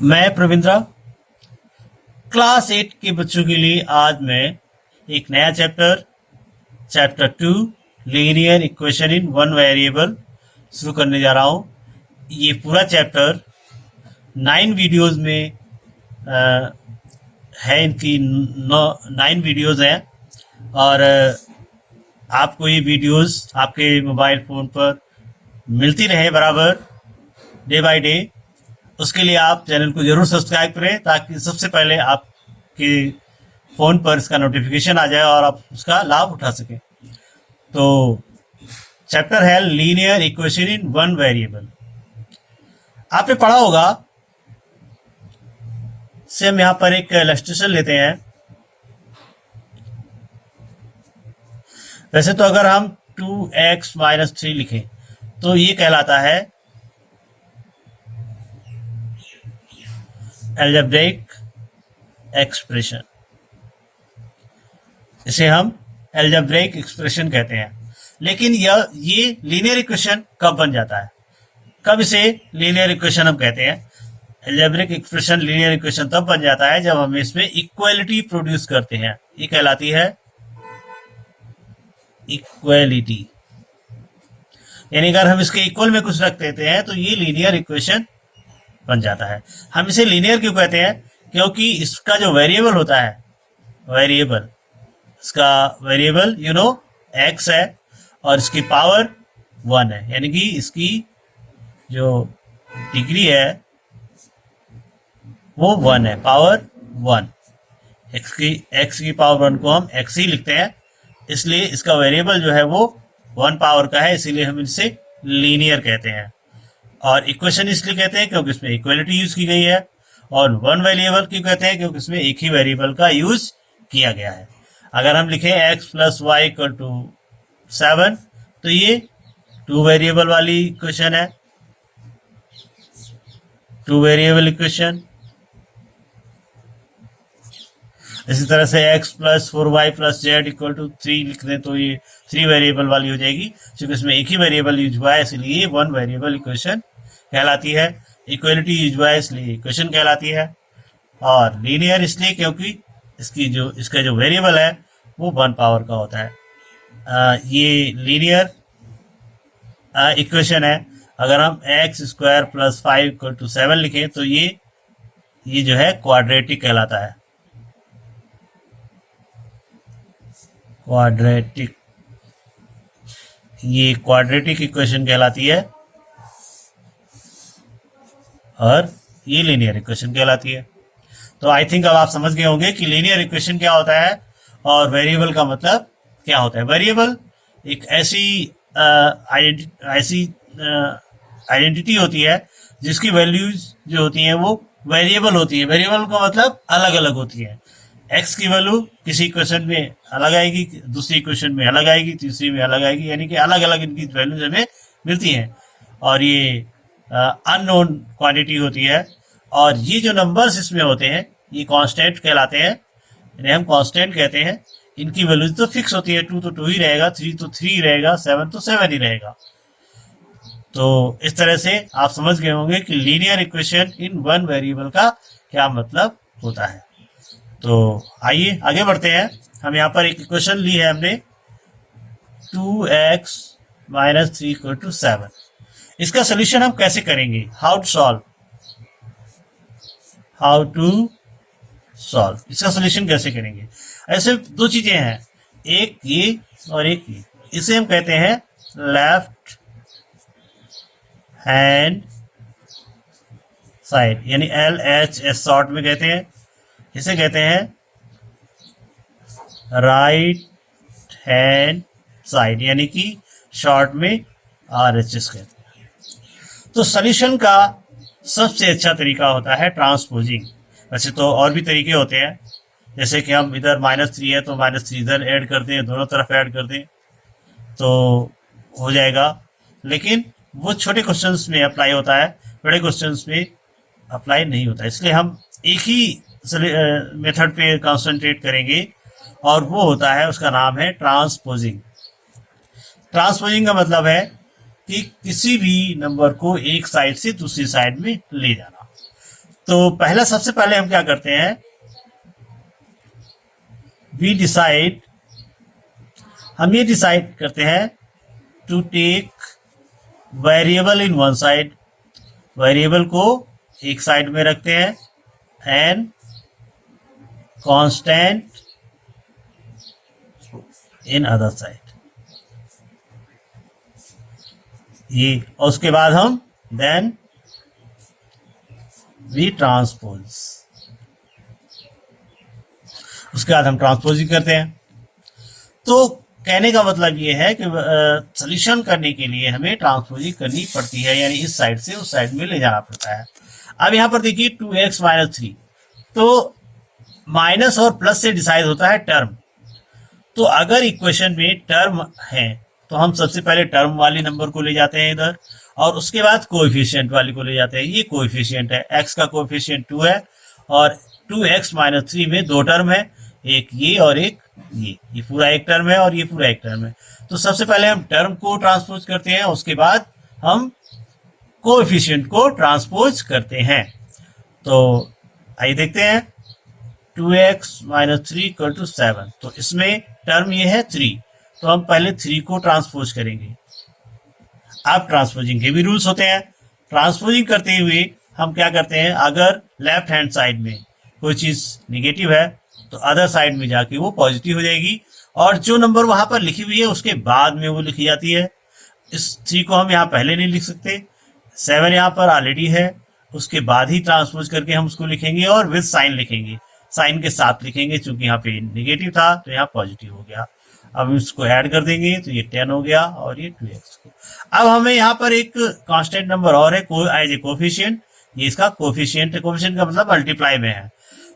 मैं प्रविंद्रा क्लास 8 के बच्चों के लिए आज मैं एक नया chapter 2 linear equation in one variable शुरू करने जा रहा हूँ। ये पूरा चैप्टर 9 वीडियोस में है। इनकी 9 वीडियोस हैं और आपको ये वीडियोस आपके मोबाइल फ़ोन पर मिलती रहे बराबर डे बाय डे। उसके लिए आप चैनल को जरूर सब्सक्राइब करें ताकि सबसे पहले आपके फ़ोन पर इसका नोटिफिकेशन आ जाए और आप उसका लाभ उठा सकें। तो चैप्टर है linear equation in one variable. आपने पढ़ा होगा। से हम यहाँ पर एक इलस्ट्रेशन लेते हैं। वैसे तो अगर हम 2x-3 लिखें तो ये कहलाता है एल्जेब्रिक एक्सप्रेशन। इसे हम एल्जेब्रिक एक्सप्रेशन कहते हैं। लेकिन ये लीनियर इक्वेशन कब बन जाता है? कब इसे लीनियर इक्वेशन हम कहते हैं? एल्जेब्रिक एक्सप्रेशन लीनियर इक्वेशन तब बन जाता है जब हम इसमें इक्वलिटी प्रोड्यूस करते हैं। ये कहलाती है इक्वलिटी। यानी अगर हम इसके इक्वल में कुछ रख देते हैं तो ये लीनियर इक्वेशन बन जाता है। हम इसे लीनियर क्यों कहते हैं? क्योंकि इसका जो वेरिएबल होता है, इसका वेरिएबल x है और इसकी पावर 1 है। यानी कि इसकी जो डिग्री है वो 1 है, पावर 1। x की पावर 1 को हम x ही लिखते हैं, इसलिए इसका वेरिएबल जो है वो 1 पावर का है, इसीलिए हम इसे लीनियर कहते हैं। और इक्वेशन इसलिए कहते हैं क्योंकि इसमें इक्वलिटी यूज की गई है। और वन वेरिएबल क्यों कहते हैं? क्योंकि इसमें एक ही वेरिएबल का यूज किया गया है। अगर हम लिखें x + y = 7 तो ये 2 वेरिएबल वाली इक्वेशन है, 2 वेरिएबल इक्वेशन। इसी तरह से x + 4y + z = 3 लिख दें तो ये 3 वेरिएबल वाली हो जाएगी। क्योंकि इसमें एक ही वेरिएबल यूज हुआ है इसलिए ये 1 वेरिएबल इक्वेशन कहलाती है। इक्वलिटी यूज हुआ है इसलिए इक्वेशन कहलाती है। और लीनियर इसलिए क्योंकि इसका जो वेरिएबल है वो 1 पावर का होता है। ये लीनियर इक्वेशन है। अगर हम x² + 5 = 7 लिखें तो ये जो है क्वाड्रेटिक कहलाता है। ये क्वाड्रेटिक इक्वेशन कहलाती है और ये लीनियर इक्वेशन कहलाती है। तो आई थिंक अब आप समझ गए होंगे कि लीनियर इक्वेशन क्या होता है और वेरिएबल का मतलब क्या होता है। वेरिएबल एक ऐसी आइडेंटिटी होती है जिसकी वैल्यूज जो होती हैं वो वेरिएबल होती है। वेरिएबल का मतलब अलग अलग होती है। x की वैल्यू किसी इक्वेशन में अलग आएगी, दूसरी इक्वेशन में अलग आएगी, तीसरी में अलग आएगी, यानी कि अलग अलग इनकी वैल्यूज हमें मिलती हैं। और ये अननोन क्वांटिटी होती है। और ये जो नंबर्स इसमें होते हैं ये कांस्टेंट कहलाते हैं, यानी हम कांस्टेंट कहते हैं। इनकी वैल्यूज तो फिक्स होती है, 2 तो 2 ही रहेगा, 3 तो 3 ही रहेगा, 7 तो 7 ही रहेगा। तो इस तरह से आप समझ गए होंगे कि linear equation in one variable का क्या मतलब होता है। तो आइए आगे बढ़ते हैं। हम यहाँ पर एक इक्वेशन ली है हमने 2x - 3 = 7। इसका सोल्यूशन हम कैसे करेंगे? हाउ टू सॉल्व इसका सोल्यूशन कैसे करेंगे? ऐसे 2 चीजें हैं, एक ये और एक ये। इसे हम कहते हैं लेफ्ट हैंड साइड, यानी LHS शॉर्ट में कहते हैं। इसे कहते हैं राइट हैंड साइड, यानी कि शॉर्ट में RHS कहते हैं। तो सॉल्यूशन का सबसे अच्छा तरीका होता है ट्रांसपोजिंग। वैसे तो और भी तरीके होते हैं, जैसे कि हम इधर -3 है तो -3 इधर ऐड कर दें, दोनों तरफ ऐड कर दें तो हो जाएगा। लेकिन वो छोटे क्वेश्चंस में अप्लाई होता है, बड़े क्वेश्चंस में अप्लाई नहीं होता। इसलिए हम एक ही मेथड पे कंसंट्रेट करेंगे और वो होता है, उसका नाम है ट्रांसपोजिंग। ट्रांसपोजिंग का मतलब है कि किसी भी नंबर को एक साइड से दूसरी साइड में ले जाना। तो पहला सबसे पहले हम क्या करते हैं, वी डिसाइड, हम ये डिसाइड करते हैं to take variable in one side, variable को एक साइड में रखते हैं, and constant in other side. ये, और उसके बाद हम देन वी ट्रांसपोज, उसके बाद हम ट्रांसपोजिंग करते हैं। तो कहने का मतलब ये है कि सोल्यूशन करने के लिए हमें ट्रांसपोजिंग करनी पड़ती है, यानी इस साइड से उस साइड में ले जाना पड़ता है। अब यहाँ पर देखिए 2x - 3, तो माइनस और प्लस से डिसाइड होता है टर्म। तो अगर इक्वेशन में टर्म है तो हम सबसे पहले टर्म वाली नंबर को ले जाते हैं इधर, और उसके बाद कोएफिशिएंट वाली को ले जाते हैं। ये कोएफिशिएंट है, x का कोएफिशिएंट 2 है, और 2x - 3 में दो टर्म है, एक ये और एक ये पूरा एक टर्म है और ये पूरा एक टर्म है। तो सबसे पहले हम टर्म को ट्रांसपोज करते हैं, उसके बाद हम कोएफिशिएंट को ट्रांसपोज करते हैं। तो आइए देखते हैं, 2x - 3 = 7, तो इसमें टर्म ये है 3, तो हम पहले 3 को ट्रांसपोज करेंगे। अब ट्रांसपोजिंग के भी रूल्स होते हैं। ट्रांसपोजिंग करते हुए हम क्या करते हैं, अगर लेफ्ट हैंड साइड में कोई चीज निगेटिव है तो अदर साइड में जाके वो पॉजिटिव हो जाएगी, और जो नंबर वहां पर लिखी हुई है उसके बाद में वो लिखी जाती है। इस 3 को हम यहाँ पहले नहीं लिख सकते, 7 यहाँ पर ऑलरेडी है, उसके बाद ही ट्रांसपोज करके हम उसको लिखेंगे और विद साइन लिखेंगे, साइन के साथ लिखेंगे, क्योंकि यहाँ पे नेगेटिव था तो यहाँ पॉजिटिव हो गया। अब इसको ऐड कर देंगे तो ये 10 हो गया और ये 2x को। अब हमें यहाँ पर एक कांस्टेंट नंबर और है एज ए कोफिशिएंट, ये इसका कोफिशिएंट है। कोफिशिएंट का मतलब मल्टीप्लाई में है,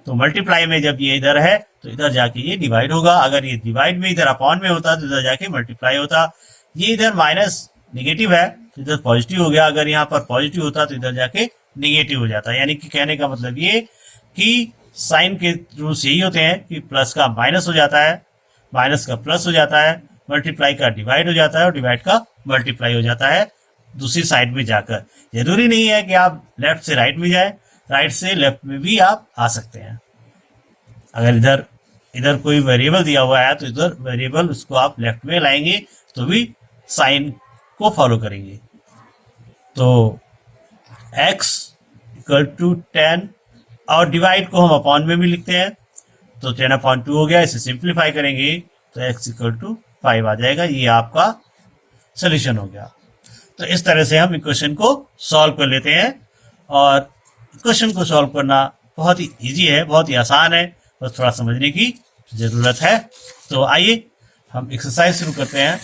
तो मल्टीप्लाई में जब ये इधर है तो इधर जाके ये डिवाइड होगा। अगर ये डिवाइड में इधर अपॉन में होता तो इधर जाके मल्टीप्लाई होता। ये इधर माइनस नेगेटिव है तो इधर पॉजिटिव हो गया, अगर यहाँ पर पॉजिटिव होता तो इधर जाके नेगेटिव हो जाता। यानी कि कहने का मतलब ये कि साइन के रूल्स यही होते हैं कि प्लस का माइनस हो जाता है, माइनस का प्लस हो जाता है, मल्टीप्लाई का डिवाइड हो जाता है, और डिवाइड का मल्टीप्लाई हो जाता है दूसरी साइड में जाकर। जरूरी नहीं है कि आप लेफ्ट से राइट में जाए, राइट से लेफ्ट में भी आप आ सकते हैं। अगर इधर कोई वेरिएबल दिया हुआ है तो इधर वेरिएबल उसको आप लेफ्ट में लाएंगे तो भी साइन को फॉलो करेंगे। तो x = 10, और डिवाइड को हम अपॉन में भी लिखते हैं, तो 10/2 हो गया। इसे सिंप्लीफाई करेंगे तो x = 5 आ जाएगा। ये आपका सोल्यूशन हो गया। तो इस तरह से हम इक्वेशन को सॉल्व कर लेते हैं, और इक्वेशन को सॉल्व करना बहुत ही इजी है, बहुत ही आसान है, बस थोड़ा समझने की जरूरत है। तो आइए हम एक्सरसाइज शुरू करते हैं।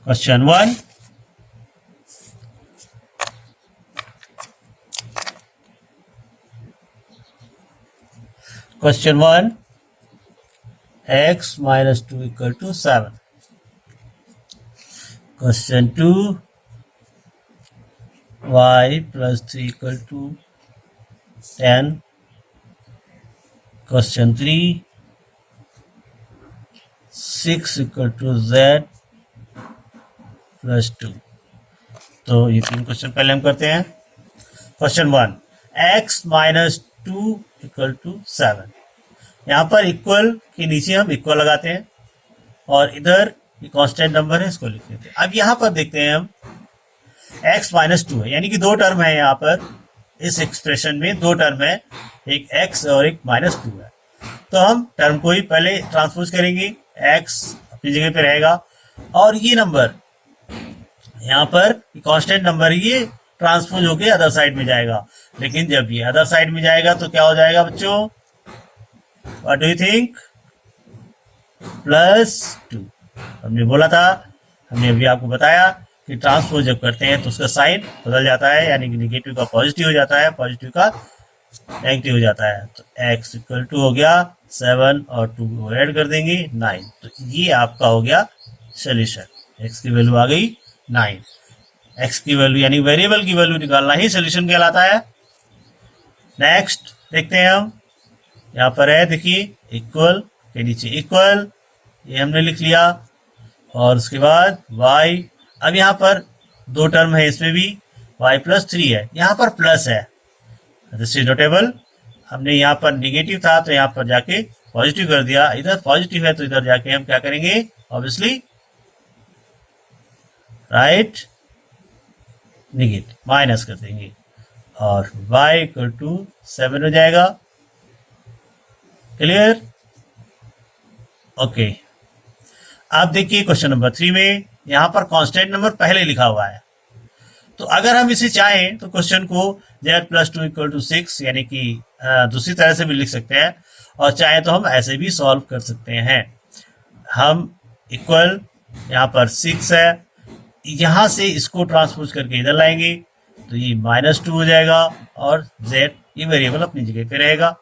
Question 1, question 1, x - 2 = 7. Question 2, y + 3 = 10. Question 3, 6 = z + 2. तो ये 3 क्वेश्चन पहले हम करते हैं। Question 1, x - 2 = 7। यहाँ पर इक्वल के नीचे हम इक्वल लगाते हैं, और इधर ये कांस्टेंट नंबर है, इसको लिख लेते हैं। अब यहाँ पर देखते हैं हम x - 2 है, यानी कि दो टर्म है यहाँ पर, इस एक्सप्रेशन में दो टर्म है, एक x और एक -2 है। तो हम टर्म को ही पहले ट्रांसपोज करेंगे, x अपनी जगह पे रहेगा, और ये नंबर यहाँ पर कांस्टेंट नंबर ये ट्रांसपोज होके अदर साइड में जाएगा। लेकिन जब ये अदर साइड में जाएगा तो क्या हो जाएगा बच्चों, व्हाट डू यू थिंक, +2। हमने बोला था, हमने अभी आपको बताया कि ट्रांसपोज जब करते हैं तो उसका साइन बदल जाता है, यानी कि नेगेटिव का पॉजिटिव हो जाता है, पॉजिटिव का नेगेटिव हो जाता है। तो x = 2 हो गया, 7 और 2 को ऐड कर देंगे 9। तो ये आपका हो गया सोल्यूशन। x की वैल्यू आ गई 9। x की वैल्यू यानी वेरिएबल की वैल्यू निकालना ही सोल्यूशन कहलाता है। नेक्स्ट देखते हैं हम, यहाँ पर है देखिए इक्वल के नीचे इक्वल, ये हमने लिख लिया। और उसके बाद y, अब यहाँ पर दो टर्म है, इसमें भी y+3 है, यहाँ पर प्लस है, दिस इज नोटेबल। हमने यहाँ पर निगेटिव था तो यहाँ पर जाके पॉजिटिव कर दिया, इधर पॉजिटिव है तो इधर जाके हम क्या करेंगे, ऑब्वियसली राइट निगेटिव माइनस कर देंगे और y=7 हो जाएगा। क्लियर? ओके। आप देखिए क्वेश्चन नंबर 3 में यहाँ पर कांस्टेंट नंबर पहले लिखा हुआ है, तो अगर हम इसे चाहें तो क्वेश्चन को z+2=6 यानी कि दूसरी तरह से भी लिख सकते हैं, और चाहे तो हम ऐसे भी सॉल्व कर सकते हैं। हम इक्वल यहाँ पर 6 है, यहाँ से इसको ट्रांसपोज करके इधर लाएंगे तो ये -2 हो जाएगा और z ये वेरिएबल अपनी जगह पे रहेगा,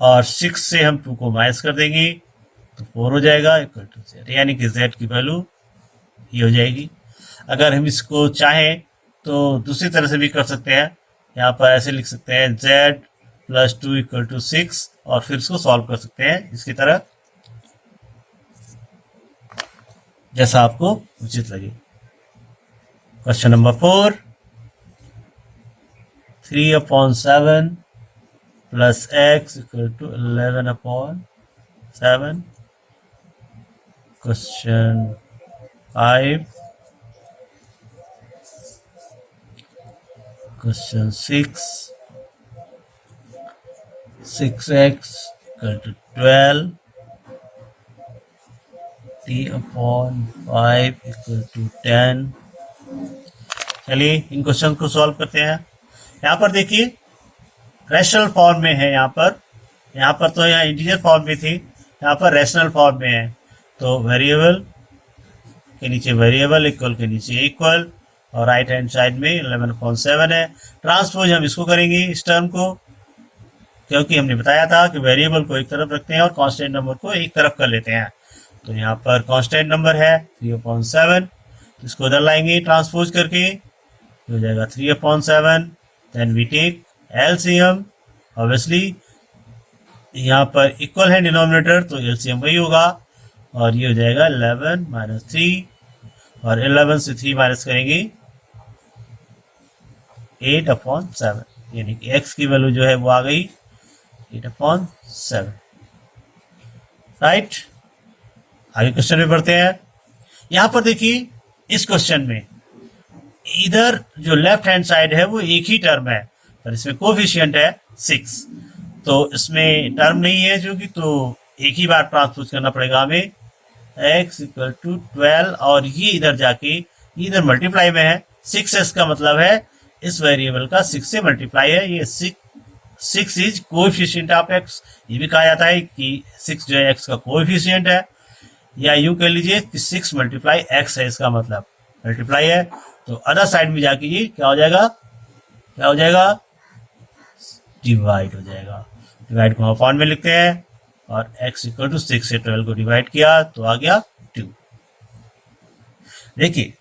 और 6 से हम 2 को माइनस कर देंगे तो 4 हो जाएगा इक्वल टू z, यानी कि z की वैल्यू ये हो जाएगी। अगर हम इसको चाहें तो दूसरी तरह से भी कर सकते हैं, यहाँ पर ऐसे लिख सकते हैं z+2=6 और फिर इसको सॉल्व कर सकते हैं इसकी तरह, जैसा आपको उचित लगे। Question number 4, 3/7 plus x = 11/7। Question 5, question 6, 6x = 12, t/5 = 10। चलिए इन क्वेश्चन को सॉल्व करते हैं। यहाँ पर देखिए रैशनल फॉर्म में है, यहाँ पर तो यहाँ इंटीजर फॉर्म में थी, यहाँ पर रैशनल फॉर्म में है, तो वेरिएबल के नीचे वेरिएबल, इक्वल के नीचे इक्वल, और राइट हैंड साइड में 11/7 है। ट्रांसपोज हम इसको करेंगे इस टर्म को, क्योंकि हमने बताया था कि वेरिएबल को एक तरफ रखते हैं और कांस्टेंट नंबर को एक तरफ कर लेते हैं। तो यहाँ पर कांस्टेंट नंबर है 3/7, तो इसको उधर लाएंगे ट्रांसपोज करके, हो जाएगा 3/7। Then we take LCM, obviously यहाँ पर इक्वल है डिनोमिनेटर तो एलसीएम वही होगा, और ये हो जाएगा 11 - 3, और 11 से 3 माइनस करेंगे 8/7, यानी कि x की वैल्यू जो है वो आ गई 8/7। राइट, आगे क्वेश्चन में बढ़ते हैं। यहां पर देखिए इस क्वेश्चन में इधर जो लेफ्ट हैंड साइड है वो एक ही टर्म है, पर इसमें कोफिशिएंट है 6, तो इसमें टर्म नहीं है जो कि, तो एक ही बार ट्रांसपोज करना पड़ेगा हमें, x = 12, और ये इधर जाके इधर मल्टीप्लाई में है, 6s का मतलब है इस वेरिएबल का 6 से मल्टीप्लाई है, ये 6 इज कोएफिशिएंट ऑफ x, ये भी कहा जाता है कि 6 जो है x का कोएफिशिएंट है, या यूं कह लीजिए कि 6 × x है, इसका मतलब मल्टीप्लाई है, तो अदर साइड में जाके ये क्या हो जाएगा, डिवाइड हो जाएगा। डिवाइड को हम अपॉन में लिखते हैं, और x = 6 से 12 को डिवाइड किया तो आ गया 2। देखिए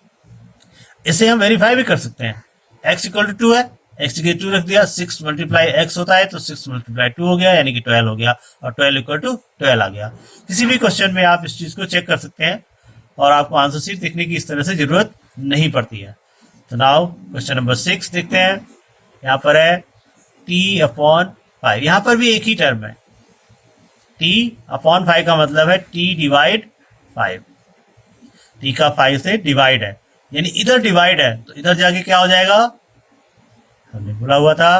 इसे हम वेरीफाई भी कर सकते हैं, x = 2 है, x की 2 रख दिया, 6 × x होता है तो 6 × 2 हो गया, यानी कि 12 हो गया, और 12 = 12 आ गया। किसी भी क्वेश्चन में आप इस चीज को चेक कर सकते हैं, और आपको आंसर शीट देखने की इस तरह से जरूरत नहीं पड़ती है। तो नाउ क्वेश्चन नंबर 6 देखते हैं। यहाँ पर है t/5, यहाँ पर भी एक ही टर्म है, t/5 का मतलब है t/5, t का 5 से डिवाइड है, यानी इधर डिवाइड है तो इधर जाके क्या हो जाएगा, हमने बोला हुआ था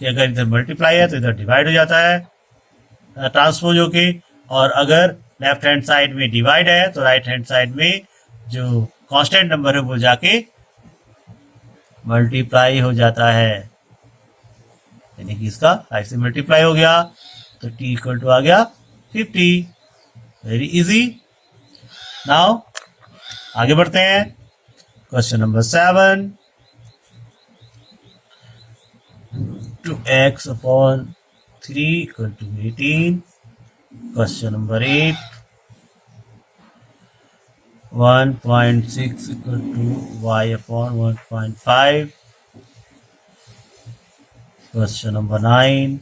कि अगर इधर मल्टीप्लाई है तो इधर डिवाइड हो जाता है ट्रांसपोज होके, और अगर लेफ्ट हैंड साइड में डिवाइड है तो राइट हैंड साइड में जो कांस्टेंट नंबर है वो जाके मल्टीप्लाई हो जाता है, यानी कि इसका 5 से मल्टीप्लाई हो गया तो t = आ गया 50। Very easy. नाउ आगे बढ़ते हैं। Question number 7, 2x/3 = 18। Question number 8, 1.6 = y/1.5। Question number 9,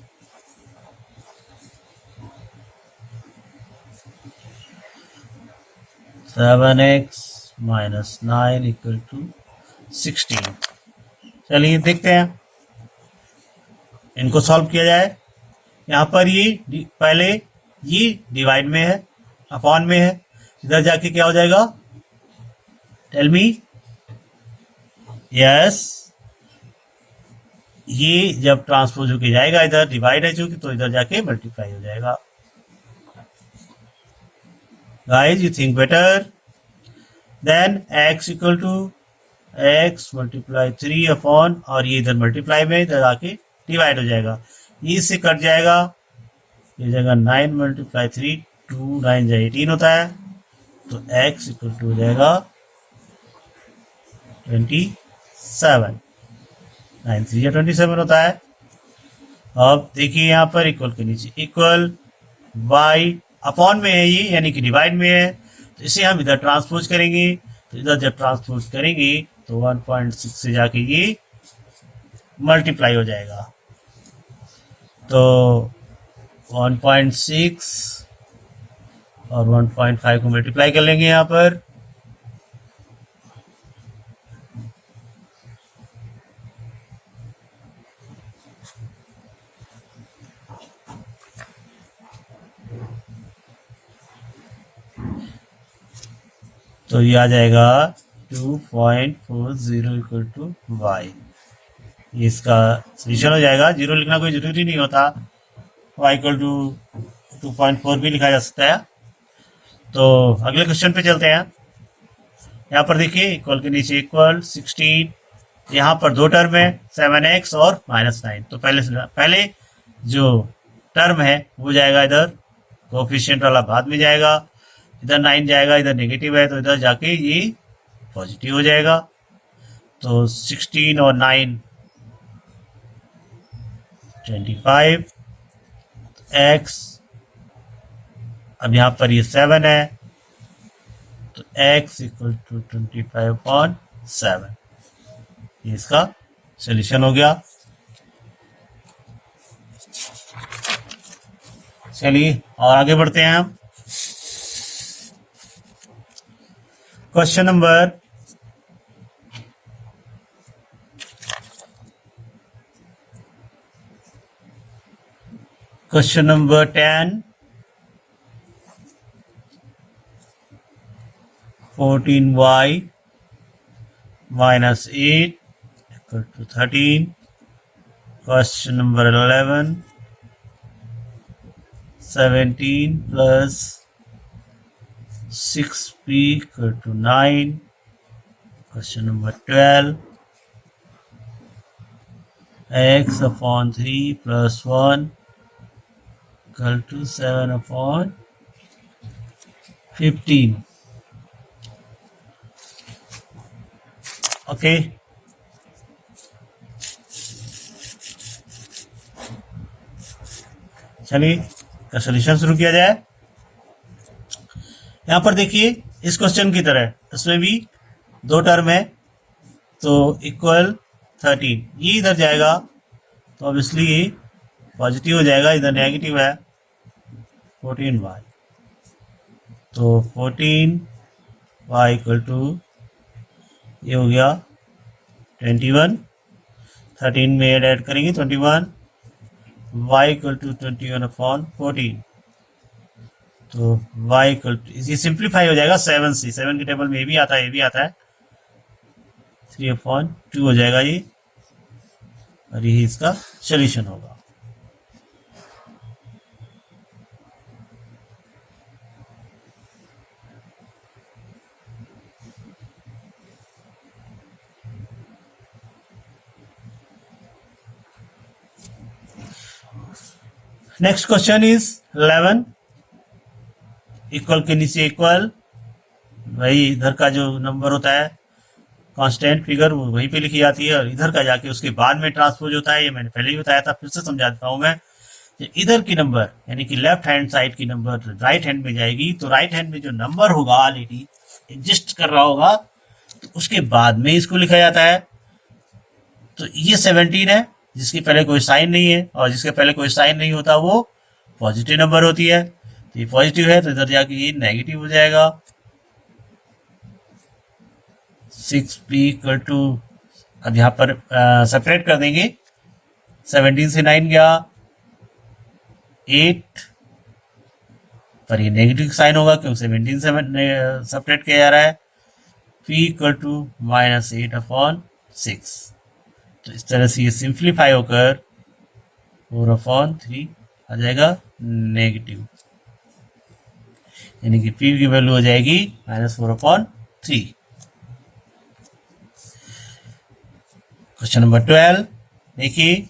7x minus 9 equal to 16। चलिए देखते हैं, इनको सॉल्व किया जाए। यहाँ पर ये पहले ये डिवाइड में है, अपॉन में है, इधर जाके क्या हो जाएगा, टेल मी। यस, ये जब ट्रांसपोज होके जाएगा, इधर डिवाइड है चूंकि, तो इधर जाके मल्टीप्लाई हो जाएगा। Guys you think better. Then x equal to x multiply 3 upon, और ये इधर मल्टीप्लाई में इधर आके डिवाइड हो जाएगा, ये इससे कट जाएगा, ये जाएगा 9 मल्टीप्लाई 3, 2 9 जाए 18 होता है, तो x इक्वल टू हो जाएगा 27, 9 3 या 27 होता है। अब देखिए यहाँ पर इक्वल के नीचे इक्वल, y अपॉन में है ये, यानी कि डिवाइड में है, तो इसे हम इधर ट्रांसपोज करेंगे, तो इधर जब ट्रांसपोज करेंगे तो 1.6 से जाके ये मल्टीप्लाई हो जाएगा, तो 1.6 और 1.5 को मल्टीप्लाई कर लेंगे यहाँ पर, तो ये आ जाएगा 2.40 इक्वल टू वाई। इसका सोल्यूशन हो जाएगा, जीरो लिखना कोई जरूरी नहीं होता, y इक्वल टू 2.4 भी लिखा जा सकता है। तो अगले क्वेश्चन पे चलते हैं। यहाँ पर देखिए इक्वल के नीचे इक्वल 16, यहाँ पर दो टर्म है 7x और -9, तो पहले जो टर्म है वो जाएगा इधर, कोएफिशिएंट वाला बाद में जाएगा, इधर 9 जाएगा, इधर नेगेटिव है तो इधर जाके ये पॉजिटिव हो जाएगा, तो 16 और 9 25 x, अब यहाँ पर ये 7 है, तो x इक्वल टू 25/7, ये इसका सोल्यूशन हो गया। चलिए और आगे बढ़ते हैं हम। Question number question number 10, 14y minus 8 equal to 13. Question number 11, 17 plus 6p equal to 9. Question number 12, x upon 3 plus 1 equal to 7 upon 15. Okay, चलिए का सोल्यूशन शुरू किया जाए। यहां पर देखिए इस क्वेश्चन की तरह इसमें भी दो टर्म है, तो इक्वल 13, ये इधर जाएगा तो ऑब्वियसली ये पॉजिटिव हो जाएगा, इधर नेगेटिव है 14y, तो 14y इक्वल टू ये हो गया 21, 13 में ऐड करेंगे 21, y इक्वल टू 21 अपॉन 14, तो y इक्वल टू, ये सिंप्लीफाई हो जाएगा 7 से, 7 के टेबल में ये भी आता है, ये भी आता है, 3/2 हो जाएगा ये, और यही इसका सोल्यूशन होगा। नेक्स्ट क्वेश्चन इज 11, इक्वल के नीचे इक्वल, वही इधर का जो नंबर होता है कांस्टेंट फिगर वो वहीं पे लिखी जाती है, और इधर का जाके उसके बाद में ट्रांसपोज होता है, ये मैंने पहले ही बताया था, फिर से समझा देता हूं मैं। इधर की नंबर यानी कि लेफ्ट हैंड साइड की नंबर राइट हैंड में जाएगी, तो राइट हैंड में जो नंबर होगा ऑलरेडी एग्जिस्ट कर रहा होगा, तो उसके बाद में इसको लिखा जाता है। तो ये 17 है जिसके पहले कोई साइन नहीं है, और जिसके पहले कोई साइन नहीं होता वो पॉजिटिव नंबर होती है, तो ये पॉजिटिव है तो इधर जाके ये नेगेटिव हो जाएगा, 6p इक्वल टू, अब यहाँ पर सेपरेट कर देंगे, 17 से 9 गया 8, पर ये नेगेटिव साइन होगा क्योंकि 17 से सेपरेट किया जा रहा है। p इक्वल टू -8/6, तो इस तरह से ये सिंप्लीफाई होकर 4/3 आ जाएगा नेगेटिव, यानी कि p की वैल्यू हो जाएगी -4/3। क्वेश्चन नंबर 12 देखिए,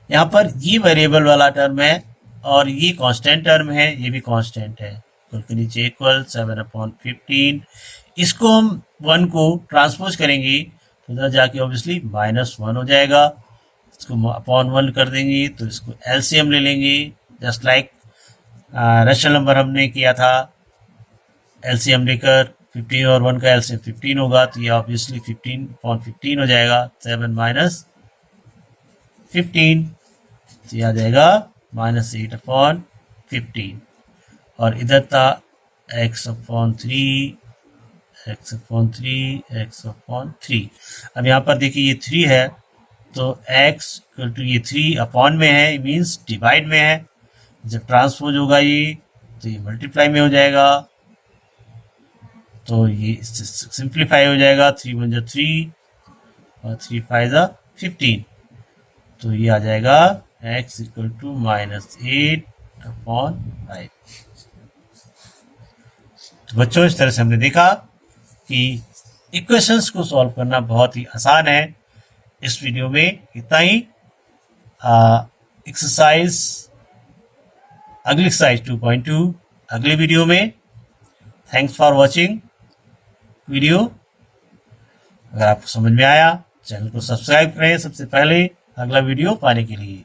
यहाँ पर ये वेरिएबल वाला टर्म है और ये कांस्टेंट टर्म है, ये भी कांस्टेंट है, इक्वल के नीचे इक्वल 7/15। इसको हम 1 को ट्रांसपोज करेंगे तो इधर जाके ऑब्वियसली -1 हो जाएगा, इसको अपॉन 1 कर देंगे तो इसको एलसीएम ले लेंगे, जस्ट लाइक रेशनल नंबर हमने किया था, एलसीएम लेकर 15 और 1 का एलसीएम 15 होगा, तो ये ऑब्वियसली 15/15 हो जाएगा, 7 माइनस 15, तो ये आ जाएगा -8/15, और इधर था x/3, अब यहाँ पर देखिए ये 3 है, तो x इक्वल टू ये 3 अपॉन में है, मीन्स डिवाइड में है, जब ट्रांसपोज होगा ये तो ये मल्टीप्लाई में हो जाएगा, तो ये सिंप्लीफाई हो जाएगा, 3 1 जा 3 और 3 5 जा 15, तो ये आ जाएगा x इक्वल टू -8/5। तो बच्चों, इस तरह से हमने देखा कि इक्वेशंस को सॉल्व करना बहुत ही आसान है। इस वीडियो में इतना ही। एक्सरसाइज अगली एक्सरसाइज 2.2 अगले वीडियो में। Thanks for watching video. अगर आपको समझ में आया, चैनल को सब्सक्राइब करें सबसे पहले अगला वीडियो पाने के लिए।